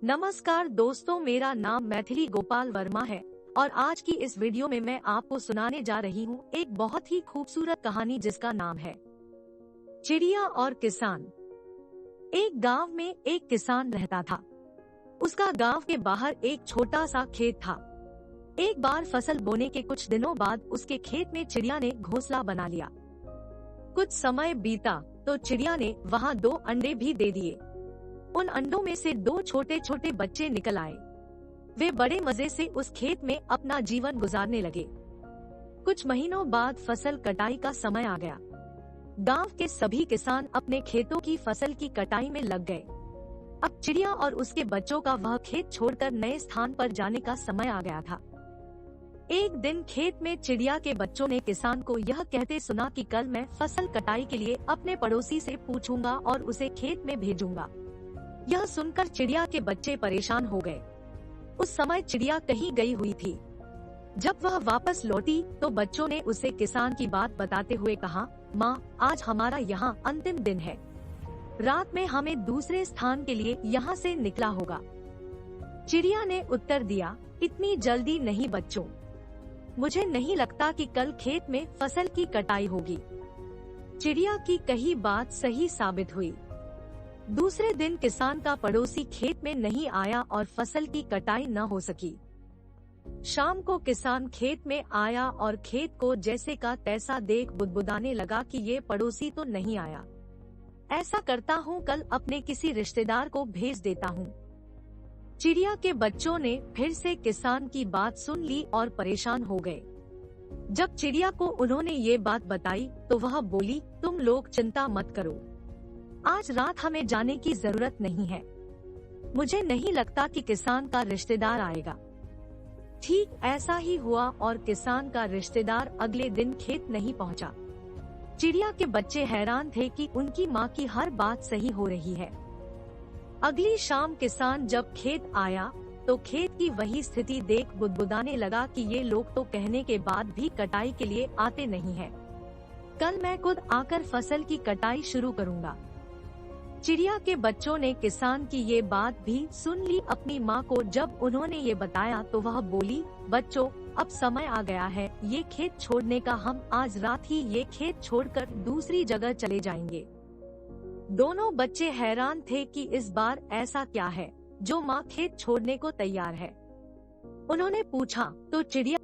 नमस्कार दोस्तों, मेरा नाम मैथिली गोपाल वर्मा है और आज की इस वीडियो में मैं आपको सुनाने जा रही हूँ एक बहुत ही खूबसूरत कहानी जिसका नाम है चिड़िया और किसान। एक गांव में एक किसान रहता था। उसका गांव के बाहर एक छोटा सा खेत था। एक बार फसल बोने के कुछ दिनों बाद उसके खेत में चिड़िया ने घोंसला बना लिया। कुछ समय बीता तो चिड़िया ने वहाँ 2 अंडे भी दे दिए। उन अंडों में से 2 छोटे छोटे बच्चे निकल आए। वे बड़े मजे से उस खेत में अपना जीवन गुजारने लगे। कुछ महीनों बाद फसल कटाई का समय आ गया। गांव के सभी किसान अपने खेतों की फसल की कटाई में लग गए। अब चिड़िया और उसके बच्चों का वह खेत छोड़कर नए स्थान पर जाने का समय आ गया था। एक दिन खेत में चिड़िया के बच्चों ने किसान को यह कहते सुना कि कल मैं फसल कटाई के लिए अपने पड़ोसी से पूछूंगा और उसे खेत में भेजूंगा। यह सुनकर चिड़िया के बच्चे परेशान हो गए। उस समय चिड़िया कहीं गई हुई थी। जब वह वापस लौटी तो बच्चों ने उसे किसान की बात बताते हुए कहा, माँ, आज हमारा यहाँ अंतिम दिन है। रात में हमें दूसरे स्थान के लिए यहाँ से निकला होगा। चिड़िया ने उत्तर दिया, इतनी जल्दी नहीं बच्चों, मुझे नहीं लगता कि कल खेत में फसल की कटाई होगी। चिड़िया की कही बात सही साबित हुई। दूसरे दिन किसान का पड़ोसी खेत में नहीं आया और फसल की कटाई न हो सकी। शाम को किसान खेत में आया और खेत को जैसे का तैसा देख बुदबुदाने लगा कि ये पड़ोसी तो नहीं आया। ऐसा करता हूँ, कल अपने किसी रिश्तेदार को भेज देता हूँ। चिड़िया के बच्चों ने फिर से किसान की बात सुन ली और परेशान हो गए। जब चिड़िया को उन्होंने ये बात बताई तो वह बोली, तुम लोग चिंता मत करो, आज रात हमें जाने की जरूरत नहीं है। मुझे नहीं लगता कि किसान का रिश्तेदार आएगा। ठीक ऐसा ही हुआ और किसान का रिश्तेदार अगले दिन खेत नहीं पहुंचा। चिड़िया के बच्चे हैरान थे कि उनकी माँ की हर बात सही हो रही है। अगली शाम किसान जब खेत आया तो खेत की वही स्थिति देख बुदबुदाने लगा कि ये लोग तो कहने के बाद भी कटाई के लिए आते नहीं हैं। कल मैं खुद आकर फसल की कटाई शुरू करूँगा। चिड़िया के बच्चों ने किसान की ये बात भी सुन ली। अपनी माँ को जब उन्होंने ये बताया तो वह बोली, बच्चों, अब समय आ गया है ये खेत छोड़ने का। हम आज रात ही ये खेत छोड़कर दूसरी जगह चले जाएंगे। दोनों बच्चे हैरान थे कि इस बार ऐसा क्या है जो माँ खेत छोड़ने को तैयार है। उन्होंने पूछा तो चिड़िया